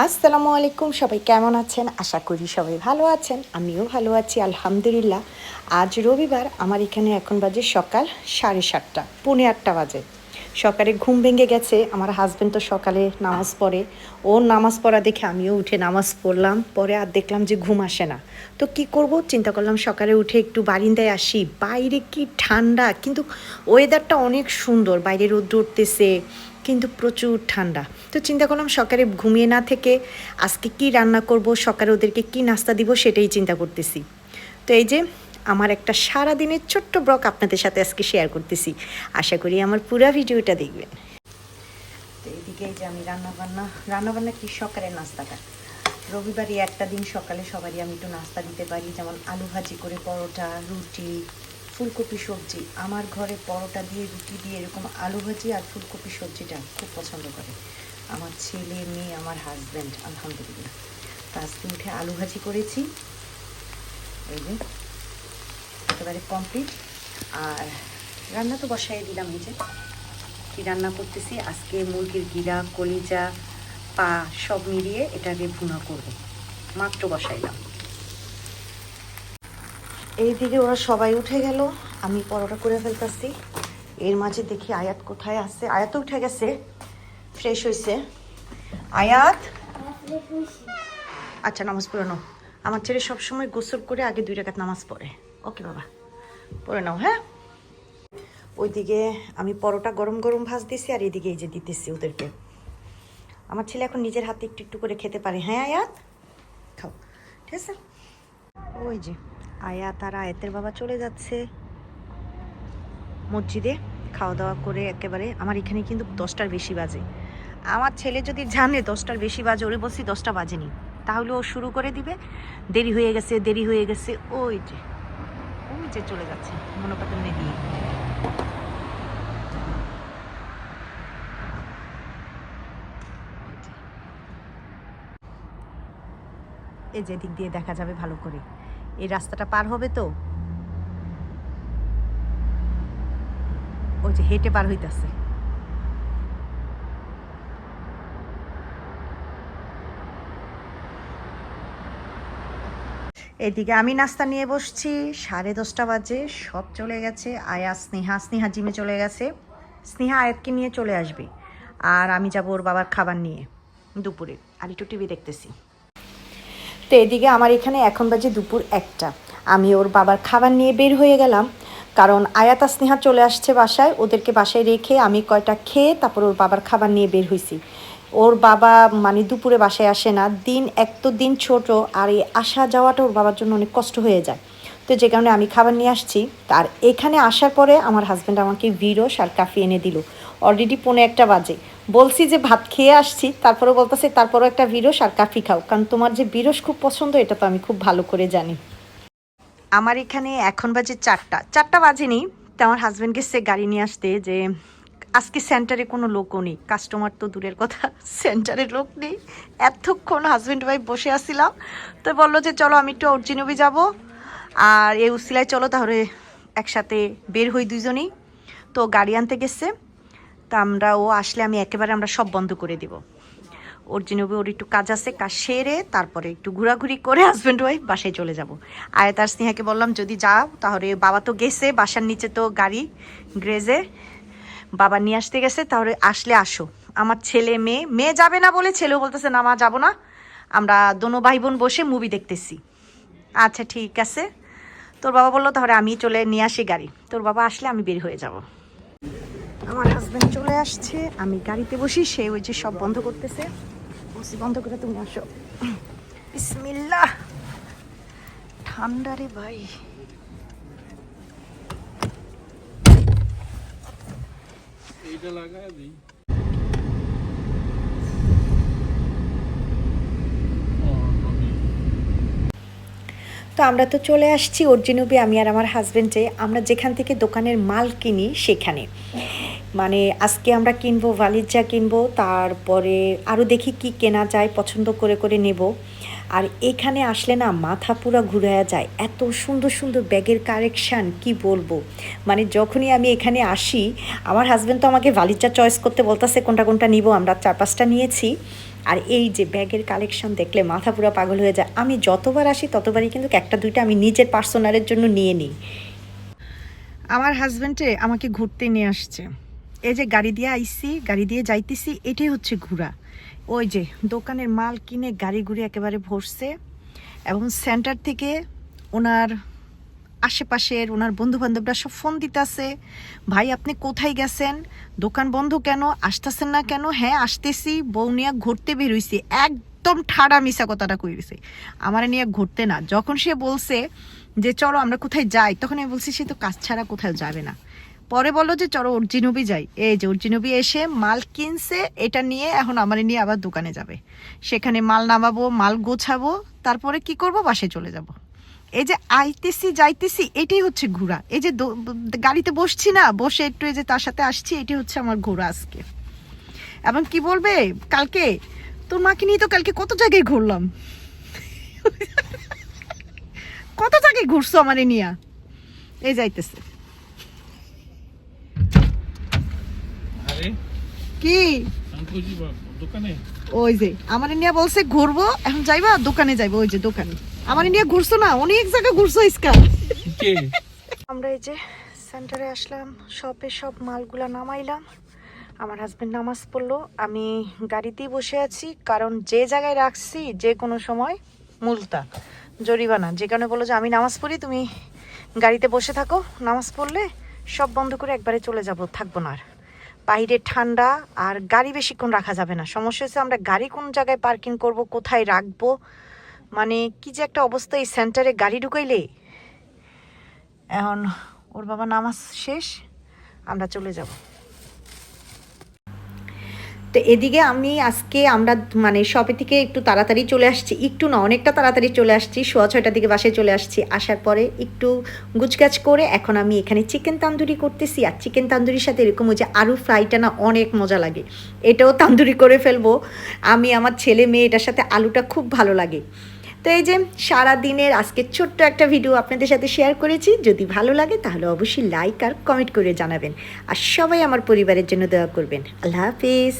আসসালামু আলাইকুম, সবাই কেমন আছেন? আশা করি সবাই ভালো আছেন। আমিও ভালো আছি আলহামদুলিল্লাহ। আজ রবিবার, আমার এখানে এখন বাজে সকাল 7:30, পৌনে 8টা বাজে। সকালে ঘুম ভেঙে গেছে। আমার হাজব্যান্ড তো সকালে নামাজ পড়ে, ওর নামাজ পড়া দেখে আমিও উঠে নামাজ পড়লাম। পরে আর দেখলাম যে ঘুম আসে না। তো কি করব, চিন্তা করলাম সকালে উঠে একটু বারিন্দায় আসি। বাইরে কি ঠান্ডা, কিন্তু ওয়েদারটা অনেক সুন্দর, বাইরে রোদ উঠতেছে কিন্তু প্রচুর ঠান্ডা। তো চিন্তা করলাম সকালে ঘুমিয়ে না থেকে আজকে কি রান্না করব, সকালে ওদেরকে কি নাস্তা দিব সেটাই চিন্তা করতেছি। তো এই যে আমার একটা সারাদিনের ছোট্ট ব্লগ আপনাদের সাথে আজকে শেয়ার করতেছি। আশা করি আমার পুরো ভিডিওটা দেখবেন। তো এইদিকে এই যে আমি রান্নাবান্না কি সকালের নাস্তাটা, রবিবারই একটা দিন সকালে সবারই আমি একটু নাস্তা দিতে পারি, যেমন আলু ভাজি করে, পরোটা, রুটি, ফুলকপি সবজি। আমার ঘরে পরোটা দিয়ে, রুটি দিয়ে এরকম আলু ভাজি আর ফুলকপি সবজিটা খুব পছন্দ করে আমার ছেলে, মেয়ে, আমার হাজব্যান্ড আলহামদুলিল্লাহ। তো আজকে উঠে আলু ভাজি করেছি, এই যে একেবারে কমপ্লিট। আর রান্না তো বসাই দিলাম। এই যে কী রান্না করতেছি আজকে, মুরগির গিরা, কলিজা, পা সব মিলিয়ে এটাকে ভুনা করব, মাত্র বসাইলাম। এইদিকে ওরা সবাই উঠে গেল, আমি পরোটা করে ফেলতেছি। এর মাঝে দেখি আয়াত কোথায় আছে। আয়াত উঠে গেছে, ফ্রেশ হয়েছে। আয়াত, আচ্ছা নামাজ পড়ে নাও। আমার ছেলে সবসময় গোসল করে আগে 2 রাকাত নামাজ পড়ে। ওকে বাবা, পড়ে নাও। হ্যাঁ, ওইদিকে আমি পরোটা গরম গরম ভাজ দিছি, আর এদিকে এই যে দিতেছি ওদেরকে। আমার ছেলে এখন নিজের হাতে একটু একটু করে খেতে পারে। হ্যাঁ আয়াত, খাও, ঠিক আছে। ওই যে আয়াত আর আয়াতের বাবা চলে যাচ্ছে মসজিদে খাওয়া দাওয়া করে একেবারে। আমার এখানে কিন্তু 10টার বেশি বাজে। আমার ছেলে যদি জানে 10টার বেশি বাজে, ওরে বলছি 10টা বাজেনি, তাহলে ও শুরু করে দিবে দেরি হয়ে গেছে, দেরি হয়ে গেছে। ওই যে চলে যাচ্ছে মনোপাতনে দিয়ে। এই যে দিক দিয়ে দেখা যাবে ভালো করে, এই রাস্তাটা পার হবে তো, ওই যে হেঁটে পার হইতেছে। এদিকে আমি নাস্তা নিয়ে বসছি, 10:30 বাজে, সব চলে গেছে। আয়া, স্নেহা জিমে চলে গেছে। স্নেহা আয়াতকে নিয়ে চলে আসবে, আর আমি যাব ওর বাবার খাবার নিয়ে দুপুরে, আর একটু টিভি দেখতেছি। তো এদিকে আমার এখানে এখন বাজে দুপুর 1টা। আমি ওর বাবার খাবার নিয়ে বের হয়ে গেলাম, কারণ আয়াত আর স্নেহা চলে আসছে বাসায়। ওদেরকে বাসায় রেখে আমি কয়টা খেয়ে তারপর ওর বাবার খাবার নিয়ে বের হয়েছি। ওর বাবা মানে দুপুরে বাসায় আসে না, এক তো দিন ছোট, আর এই আসা যাওয়াটা ওর বাবার জন্য অনেক কষ্ট হয়ে যায়। তো যে কারণে আমি খাবার নিয়ে আসছি। আর এখানে আসার পরে আমার হাজব্যান্ড আমাকে ভিরস আর কাফি এনে দিল। অলরেডি পৌনে 1টা বাজে, বলছি যে ভাত খেয়ে আসছি, তারপরে বলতেছে তারপরও একটা ভিরস আর কাফি খাও, কারণ তোমার যে ভিরস খুব পছন্দ এটা তো আমি খুব ভালো করে জানি। আমার এখানে এখন বাজে 4টা বাজেনি। তো আমার হাজব্যান্ড গেছে গাড়ি নিয়ে আসতে, যে আজকে সেন্টারে কোনো লোকও নেই, কাস্টমার তো দূরের কথা, সেন্টারে লোক নেই। এতক্ষণ হাজব্যান্ড ওয়াইফ বসে আসছিলাম, তো বললো যে চলো আমি একটু অর্জিনবী যাব, আর এই উসিলায় চলো তাহলে একসাথে বের হই দুজনেই। তো গাড়ি আনতে গেছে, তা ও আসলে আমরা সব বন্ধ করে দিব। অর্জিনবী ওর একটু কাজ আছে, কাজ সেরে তারপরে একটু ঘোরাঘুরি করে হাজব্যান্ড ওয়াইফ বাসায় চলে যাব। আয়াত আর স্নেহাকে বললাম যদি যাও তাহলে, বাবা তো গেছে, বাসার নিচে তো গাড়ি গ্রেজে বাবা নিয়ে আসতে গেছে, তাহলে আসলে আসো। আমার ছেলে মেয়ে যাবে না বলে ছেলেও বলতেছে না মা যাবো না, আমরা দোনো ভাই বোন বসে মুভি দেখতেছি। আচ্ছা ঠিক আছে। তোর বাবা বললো তাহলে আমি চলে নিয়ে আসি গাড়ি, তোর বাবা আসলে আমি বের হয়ে যাব। আমার হাজব্যান্ড চলে আসছে, আমি গাড়িতে বসি, সে ওই যে সব বন্ধ করতেছে। বসি বন্ধ করে তুমি আসো। বিসমিল্লাহ, ঠান্ডা রে ভাই। এইটা লাগায় দিই। তো আমরা তো চলে আসছি অর্জিনবী, আমি আর আমার হাজব্যান্ডে। আমরা যেখান থেকে দোকানের মাল কিনি সেখানে, মানে আজকে আমরা কিনবো ভালিজা কিনবো, তারপরে আরও দেখি কি কেনা যায়, পছন্দ করে করে নেব। আর এখানে আসলে না মাথা পুরো ঘুরায়া যায়, এত সুন্দর সুন্দর ব্যাগের কালেকশান কি বলবো। মানে যখনই আমি এখানে আসি, আমার হাজব্যান্ড তো আমাকে ভালিজা চয়েস করতে বলতেছে কোনটা কোনটা নিব, আমরা 4-5টা নিয়েছি। আর এই যে ব্যাগের কালেকশন দেখলে মাথা পুরো পাগল হয়ে যায়। আমি যতবার আসি ততবারই কিন্তু একটা দুইটা আমি নিজের পার্সোনালের জন্য নিয়ে নিই। আমার হাজব্যান্ডে আমাকে ঘুরতে নিয়ে আসছে। এই যে গাড়ি দিয়ে আইসি, গাড়ি দিয়ে যাইতেছি, এটাই হচ্ছে ঘোরা। ওই যে দোকানের মাল কিনে গাড়ি ঘুরে একেবারে ভরছে, এবং সেন্টার থেকে ওনার আশেপাশের ওনার বন্ধুবান্ধবরা সব ফোন দিতেছে, ভাই আপনি কোথায় গেছেন, দোকান বন্ধ কেন, আসতেছেন না কেন? হ্যাঁ আসতেছি, বউ নিয়ে ঘুরতে বেরোইছি। একদম ঠাড়া মিশা কথাটা কইছে, আমার নিয়ে ঘুরতে না। যখন সে বলছে যে চলো আমরা কোথায় যাই, তখন আমি বলছি সে তো কাজ ছাড়া কোথাও যাবে না। পরে বললো যে চলো অর্জিনবী যাই। এই যে অর্জিনবী এসে মাল কিনছে, এটা নিয়ে এখন আমার নিয়ে আবার দোকানে যাবে। সেখানে মাল নামাবো, মাল গোছাবো, তারপরে কি করব, বাসায় চলে যাব। এই যে আইতেছি যাইতেছি, এটাই হচ্ছে ঘোরা। এই যে গাড়িতে বসছি না, বসে একটু এই যে তার সাথে আসছি, এটাই হচ্ছে আমার ঘোরা আজকে। এবং কি বলবে, কালকে তোর মাকে নিয়ে তো কালকে কত জায়গায় ঘুরলাম। কত জায়গায় ঘুরছো আমারে নিয়া। এই যাইতেছে কি ওই যে আমার নিয়ে বলছে ঘুরবো, এখন যাইবা দোকানে যাইবো। ওই যে দোকানে আমার নিয়ে ঘুরছো না, অনেক জায়গায় ঘুরছো ইসকা। আমরা এই যে সেন্টারে আসলাম, শপে সব মালগুলা নামাইলাম। আমার হাজবেন্ড নামাজ পড়লো, আমি গাড়িতেই বসে আছি, কারণ যে জায়গায় রাখছি যে কোনো সময় মুলতা জরিমানা। যে কারণে বললো যে আমি নামাজ পড়ি, তুমি গাড়িতে বসে থাকো, নামাজ পড়লে সব বন্ধ করে একবারে চলে যাব, থাকবো না আর। বাইরে ঠান্ডা, আর গাড়ি বেশিক্ষণ রাখা যাবে না। সমস্যা হচ্ছে আমরা গাড়ি কোন জায়গায় পার্কিং করব, কোথায় রাখবো, মানে কি যে একটা অবস্থা এই সেন্টারে গাড়ি ঢুকাইলে। এখন ওর বাবা নামাজ শেষ, আমরা চলে যাব। তো এদিকে আমরা মানে শপে থেকে একটু তাড়াতাড়ি চলে আসছি, একটু না অনেকটা তাড়াতাড়ি চলে আসছি, 6:30 দিকে বাসায় চলে আসছি। আসার পরে একটু গুছগাছ করে এখন আমি এখানে চিকেন তান্দুরি করতেছি। আর চিকেন তান্দুরির সাথে এরকম ওই যে আলু ফ্রাইটা না অনেক মজা লাগে, এটাও তান্দুরি করে ফেলবো আমি। আমার ছেলে মেয়ে এটার সাথে আলুটা খুব ভালো লাগে। তো এই যে সারাদিনের আজকে ছোট্ট একটা ভিডিও আপনাদের সাথে শেয়ার করেছি। যদি ভালো লাগে তাহলে অবশ্যই লাইক আর কমেন্ট করে জানাবেন, আর সবাই আমার পরিবারের জন্য দোয়া করবেন। আল্লাহ হাফিজ।